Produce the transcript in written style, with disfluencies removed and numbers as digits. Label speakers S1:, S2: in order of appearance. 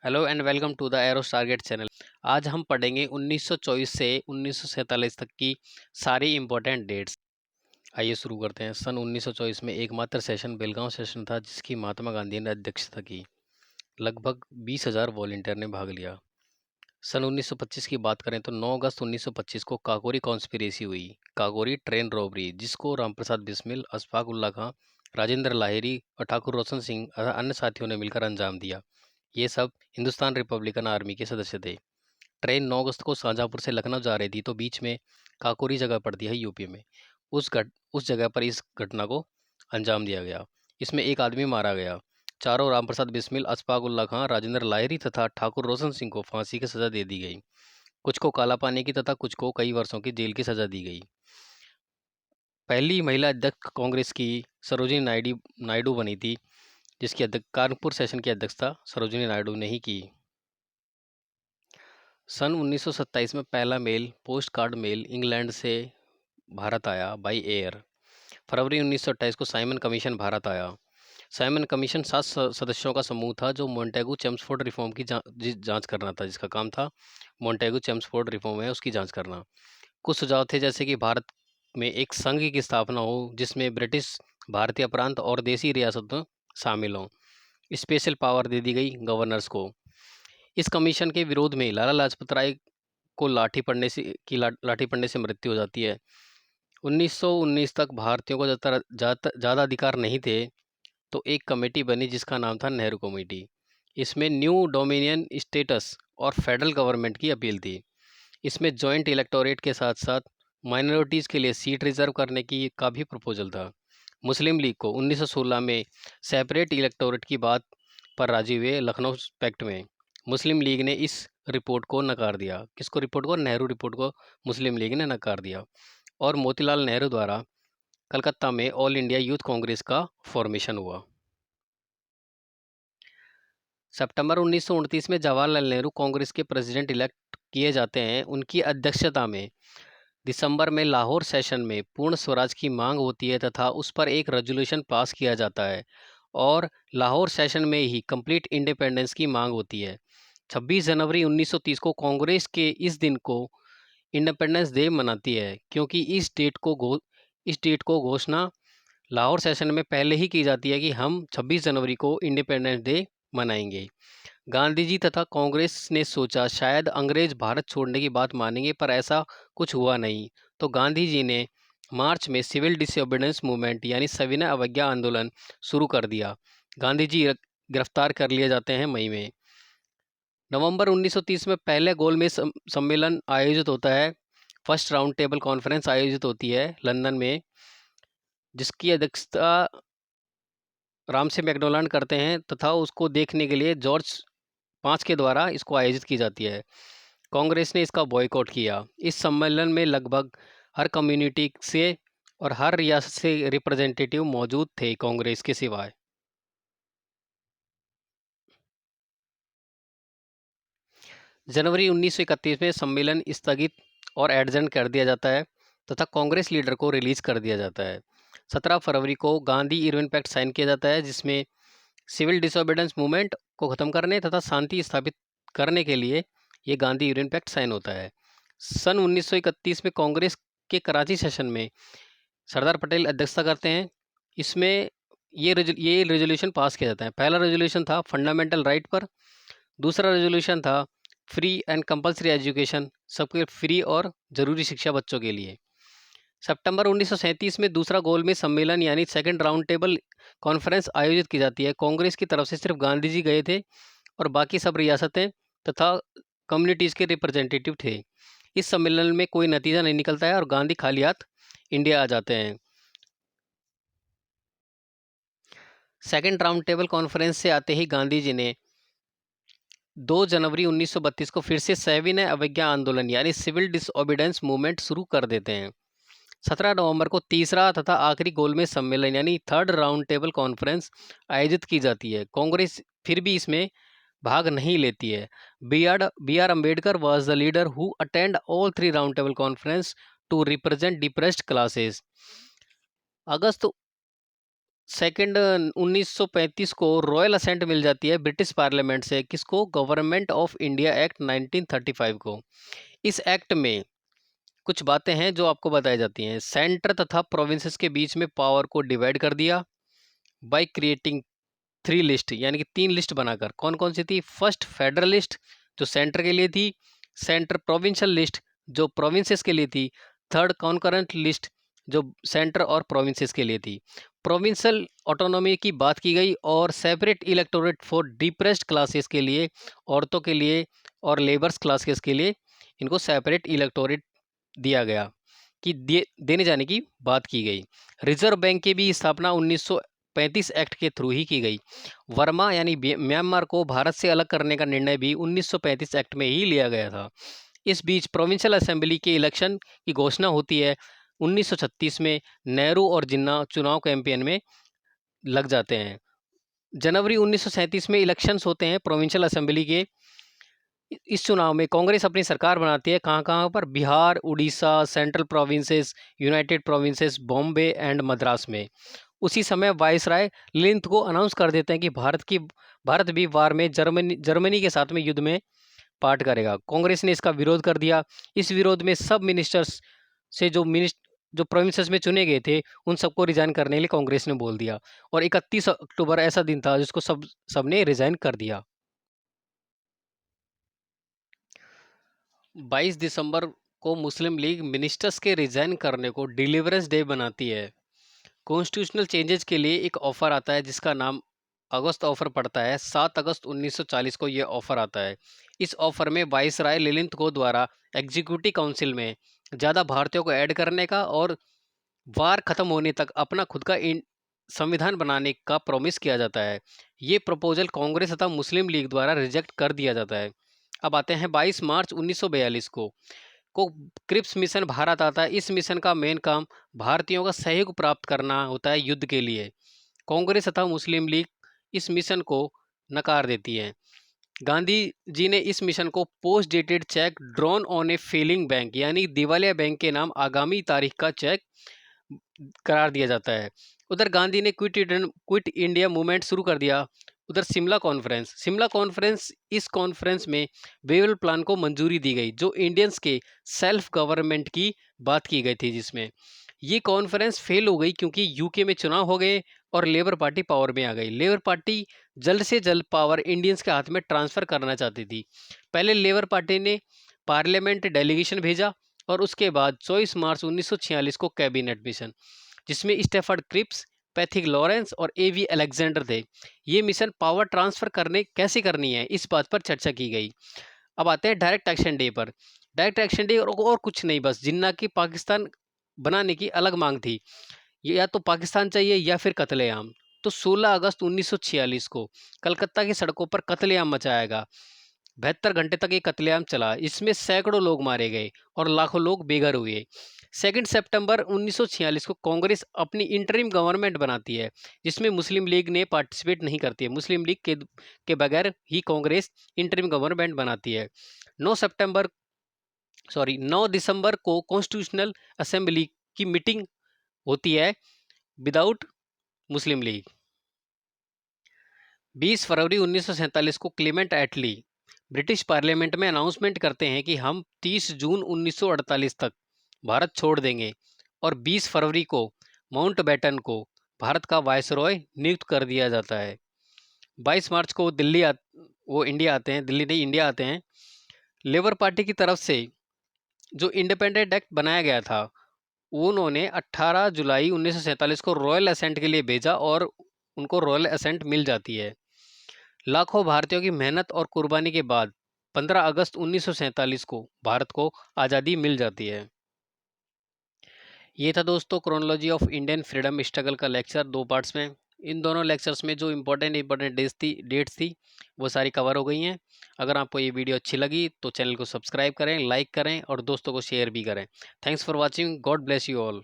S1: Hello and welcome to the Eros target channel. आज हम पढ़ेंगे 1924 से 1947 तक की सारी इम्पोर्टेंट डेट्स। आइए शुरू करते हैं। सन 1924 में एकमात्र सेशन बेलगांव सेशन था जिसकी महात्मा गांधी ने अध्यक्षता की। लगभग 20,000 वॉलंटियर ने भाग लिया। सन 1925 की बात करें तो 9 अगस्त 1925 को काकोरी कॉन्स्पिरेसी हुई। काकोरी ट्रेन रॉबरी, जिसको रामप्रसाद बिस्मिल, अशफाक उल्ला खां, राजेंद्र लाहिरी और ठाकुर रोशन सिंह तथा अन्य साथियों ने मिलकर अंजाम दिया। ये सब हिंदुस्तान रिपब्लिकन आर्मी के सदस्य थे। ट्रेन 9 अगस्त को शाहजहाँपुर से लखनऊ जा रही थी तो बीच में काकोरी जगह पड़ती है यूपी में। उस जगह पर इस घटना को अंजाम दिया गया। इसमें एक आदमी मारा गया। चारों रामप्रसाद बिस्मिल, अशफाक उल्ला खां, राजेंद्र लाहिरी तथा ठाकुर रोशन सिंह को फांसी की सजा दे दी गई। कुछ को काला पानी की तथा कुछ को कई वर्षों की जेल की सजा दी गई। पहली महिला अध्यक्ष कांग्रेस की सरोजिनी नायडू बनी थी, जिसकी कानपुर सेशन की अध्यक्षता सरोजिनी नायडू ने ही की। सन 1927 में पहला mail post card mail England से भारत आया बाई एयर। फरवरी 1928 को साइमन कमीशन भारत आया। साइमन कमीशन 7 सदस्यों का समूह था जो मोंटेगू चेम्सफोर्ड रिफॉर्म की जांच करना था, जिसका काम था मोंटेगू चेम्सफोर्ड रिफॉर्म है उसकी जांच करना। कुछ सुझाव थे जैसे कि भारत में एक संघ की स्थापना हो जिसमें ब्रिटिश, भारतीय प्रांत और देसी रियासतें शामिल हों। स्पेशल पावर दे दी गई गवर्नर्स को। इस कमीशन के विरोध में लाला लाजपत राय को लाठी पड़ने से मृत्यु हो जाती है। 1919 तक भारतीयों को ज़्यादा अधिकार नहीं थे, तो एक कमेटी बनी जिसका नाम था नेहरू कमेटी। इसमें न्यू डोमिनियन स्टेटस और फेडरल गवर्नमेंट की अपील थी। इसमें जॉइंट इलेक्टोरेट के साथ साथ माइनॉरिटीज़ के लिए सीट रिजर्व करने की का भी प्रपोजल था। मुस्लिम लीग को 1916 में सेपरेट इलेक्टोरेट की बात पर राजी हुए लखनऊ पैक्ट में। मुस्लिम लीग ने इस रिपोर्ट को नकार दिया। किसको रिपोर्ट को? नेहरू रिपोर्ट को मुस्लिम लीग ने नकार दिया। और मोतीलाल नेहरू द्वारा कलकत्ता में ऑल इंडिया यूथ कांग्रेस का फॉर्मेशन हुआ। सितंबर 1929 में जवाहरलाल नेहरू कांग्रेस के प्रेसिडेंट इलेक्ट किए जाते हैं। उनकी अध्यक्षता में दिसंबर में लाहौर सेशन में पूर्ण स्वराज की मांग होती है तथा उस पर एक रेजोल्यूशन पास किया जाता है और लाहौर सेशन में ही कंप्लीट इंडिपेंडेंस की मांग होती है। 26 जनवरी 1930 को कांग्रेस के इस दिन को इंडिपेंडेंस डे मनाती है, क्योंकि इस डेट को घोषणा लाहौर सेशन में पहले ही की जाती है कि हम 26 जनवरी को इंडिपेंडेंस डे मनाएंगे। गांधी जी तथा कांग्रेस ने सोचा शायद अंग्रेज भारत छोड़ने की बात मानेंगे, पर ऐसा कुछ हुआ नहीं। तो गांधी जी ने मार्च में सिविल डिसोबीडियंस मूवमेंट यानी सविनय अवज्ञा आंदोलन शुरू कर दिया। गांधी जी गिरफ्तार कर लिए जाते हैं मई में। नवंबर 1930 में पहले गोलमेज सम्मेलन आयोजित होता है। फर्स्ट राउंड टेबल कॉन्फ्रेंस आयोजित होती है लंदन में, जिसकी अध्यक्षता राम से मैकडोनाल्ड करते हैं तथा उसको देखने के लिए जॉर्ज 5 के द्वारा इसको आयोजित की जाती है। कांग्रेस ने इसका बॉयकॉट किया। इस सम्मेलन में लगभग हर कम्युनिटी से और हर रियासत से रिप्रेजेंटेटिव मौजूद थे कांग्रेस के सिवाय। जनवरी 1931 में सम्मेलन स्थगित और एडजर्न कर दिया जाता है तथा कांग्रेस लीडर को रिलीज कर दिया जाता है। 17 फरवरी को गांधी इरविन पैक्ट साइन किया जाता है, जिसमें सिविल डिसोबीडियंस मूवमेंट को ख़त्म करने तथा शांति स्थापित करने के लिए ये गांधी यूनियन पैक्ट साइन होता है। सन 1931 में कांग्रेस के कराची सेशन में सरदार पटेल अध्यक्षता करते हैं। इसमें ये रेजोल्यूशन पास किया जाता है। पहला रेजोल्यूशन था फंडामेंटल राइट पर। दूसरा रेजोल्यूशन था फ्री एंड कंपल्सरी एजुकेशन, सबके फ्री और ज़रूरी शिक्षा बच्चों के लिए। सितंबर 1937 में दूसरा गोलमेज सम्मेलन यानी सेकंड राउंड टेबल कॉन्फ्रेंस आयोजित की जाती है। कांग्रेस की तरफ से सिर्फ गांधी जी गए थे और बाकी सब रियासतें तथा कम्युनिटीज़ के रिप्रेजेंटेटिव थे। इस सम्मेलन में कोई नतीजा नहीं निकलता है और गांधी खाली हाथ इंडिया आ जाते हैं। सेकंड राउंड टेबल कॉन्फ्रेंस से आते ही गांधी जी ने 2 जनवरी 1932 को फिर से सविनय अवज्ञा आंदोलन यानी सिविल डिसओबीडियंस मूवमेंट शुरू कर देते हैं। 17 नवंबर को तीसरा तथा आखिरी गोलमेज सम्मेलन यानी थर्ड राउंड टेबल कॉन्फ्रेंस आयोजित की जाती है। कांग्रेस फिर भी इसमें भाग नहीं लेती है। B R Ambedkar was the leader who attend all 3 round table conference to represent depressed classes. अगस्त सेकंड 1935 को रॉयल असेंट मिल जाती है ब्रिटिश पार्लियामेंट से। किसको? गवर्नमेंट ऑफ इंडिया एक्ट 1935 को। इस एक्ट में कुछ बातें हैं जो आपको बताई जाती हैं। सेंटर तथा प्रोविंसेस के बीच में पावर को डिवाइड कर दिया बाय क्रिएटिंग 3 लिस्ट, यानी कि 3 लिस्ट बनाकर। कौन कौन सी थी? फर्स्ट फेडरल लिस्ट जो सेंटर के लिए थी, सेंटर प्रोविंशियल लिस्ट जो प्रोविंसेस के लिए थी, थर्ड कॉन्करेंट लिस्ट जो सेंटर और प्रोविंसेस के लिए थी। प्रोविंशियल ऑटोनॉमी की बात की गई और separate electorate for depressed classes के लिए, औरतों के लिए और लेबर्स क्लासेस के लिए इनको सेपरेट इलेक्टोरेट दिया गया कि देने जाने की बात की गई। रिजर्व बैंक की भी स्थापना 1935 एक्ट के थ्रू ही की गई। वर्मा यानी म्यांमार को भारत से अलग करने का निर्णय भी 1935 एक्ट में ही लिया गया था। इस बीच प्रोविंशियल असेंबली के इलेक्शन की घोषणा होती है 1936 में। नेहरू और जिन्ना चुनाव कैंपेन में लग जाते हैं। जनवरी 1937 में इलेक्शंस होते हैं प्रोविंशियल असेंबली के। इस चुनाव में कांग्रेस अपनी सरकार बनाती है। कहाँ कहाँ पर? Bihar, Orissa, central provinces, United provinces, Bombay and Madras में। उसी समय वायसराय लिंथ को अनाउंस कर देते हैं कि भारत भी वार में जर्मनी के साथ में युद्ध में पार्ट करेगा। कांग्रेस ने इसका विरोध कर दिया। इस विरोध में सब मिनिस्टर्स से जो प्रोविंसेस में चुने गए थे उन सबको रिजाइन करने के लिए कांग्रेस ने बोल दिया। और 31 अक्टूबर ऐसा दिन था जिसको सबने रिजाइन कर दिया। 22 दिसंबर को मुस्लिम लीग मिनिस्टर्स के रिजाइन करने को डिलीवरेंस डे बनाती है। कॉन्स्टिट्यूशनल चेंजेस के लिए एक ऑफर आता है जिसका नाम अगस्त ऑफर पड़ता है। 7 अगस्त 1940 को यह ऑफर आता है। इस ऑफर में वाइसराय ललित को द्वारा एग्जीक्यूटिव काउंसिल में ज़्यादा भारतीयों को ऐड करने का और वार खत्म होने तक अपना खुद का संविधान बनाने का प्रॉमिस किया जाता है। ये प्रपोजल कांग्रेस तथा मुस्लिम लीग द्वारा रिजेक्ट कर दिया जाता है। अब आते हैं 22 मार्च 1942 को क्रिप्स मिशन भारत आता है। इस मिशन का मेन काम भारतीयों का सहयोग प्राप्त करना होता है युद्ध के लिए। कांग्रेस तथा मुस्लिम लीग इस मिशन को नकार देती है। गांधी जी ने इस मिशन को post dated cheque drawn on a failing bank, यानी दिवालिया बैंक के नाम आगामी तारीख का चेक करार दिया जाता है। उधर गांधी ने क्विट इंडिया मूवमेंट शुरू कर दिया। उधर शिमला कॉन्फ्रेंस इस कॉन्फ्रेंस में वेवल प्लान को मंजूरी दी गई जो इंडियंस के सेल्फ गवर्नमेंट की बात की गई थी, जिसमें ये कॉन्फ्रेंस फेल हो गई क्योंकि यूके में चुनाव हो गए और लेबर पार्टी पावर में आ गई। लेबर पार्टी जल्द से जल्द पावर इंडियंस के हाथ में ट्रांसफ़र करना चाहती थी। पहले लेबर पार्टी ने पार्लियामेंट डेलीगेशन भेजा और उसके बाद 24 मार्च 1946 को कैबिनेट मिशन, जिसमें स्टेफर्ड क्रिप्स, पैथिक लॉरेंस और एवी अलेक्जेंडर थे। ये मिशन पावर ट्रांसफ़र कैसे करनी है इस बात पर चर्चा की गई। अब आते हैं डायरेक्ट एक्शन डे पर। डायरेक्ट एक्शन डे और कुछ नहीं, बस जिन्ना की पाकिस्तान बनाने की अलग मांग थी। या तो पाकिस्तान चाहिए या फिर कत्लेआम। तो 16 अगस्त 1946 को कलकत्ता की सड़कों पर कत्लेआम मचाया गया। 72 घंटे तक ये कत्लेआम चला। इसमें सैकड़ों लोग मारे गए और लाखों लोग बेघर हुए। 2 सितंबर 1946 को कांग्रेस अपनी इंटरिम गवर्नमेंट बनाती है जिसमें मुस्लिम लीग ने पार्टिसिपेट नहीं करती है। मुस्लिम लीग के बगैर ही कांग्रेस इंटरिम गवर्नमेंट बनाती है। 9 दिसंबर को कॉन्स्टिट्यूशनल असेंबली की मीटिंग होती है विदाउट मुस्लिम लीग। 20 फरवरी 1947 को क्लेमेंट एटली ब्रिटिश पार्लियामेंट में अनाउंसमेंट करते हैं कि हम 30 जून 1948 तक भारत छोड़ देंगे और 20 फरवरी को माउंटबेटन को भारत का वायसरॉय नियुक्त कर दिया जाता है। 22 मार्च को वो इंडिया आते हैं, दिल्ली नहीं इंडिया आते हैं। लेबर पार्टी की तरफ से जो इंडिपेंडेंट एक्ट बनाया गया था उन्होंने 18 जुलाई 1947 को रॉयल असेंट के लिए भेजा और उनको रॉयल असेंट मिल जाती है। लाखों भारतीयों की मेहनत और कुर्बानी के बाद 15 अगस्त 1947 को भारत को आज़ादी मिल जाती है। ये था दोस्तों chronology of Indian freedom struggle का लेक्चर 2 पार्ट्स में। इन दोनों लेक्चर्स में जो इम्पोर्टेंट डेट्स थी वो सारी कवर हो गई हैं। अगर आपको ये वीडियो अच्छी लगी तो चैनल को सब्सक्राइब करें, लाइक करें और दोस्तों को शेयर भी करें। Thanks for watching. God bless you all.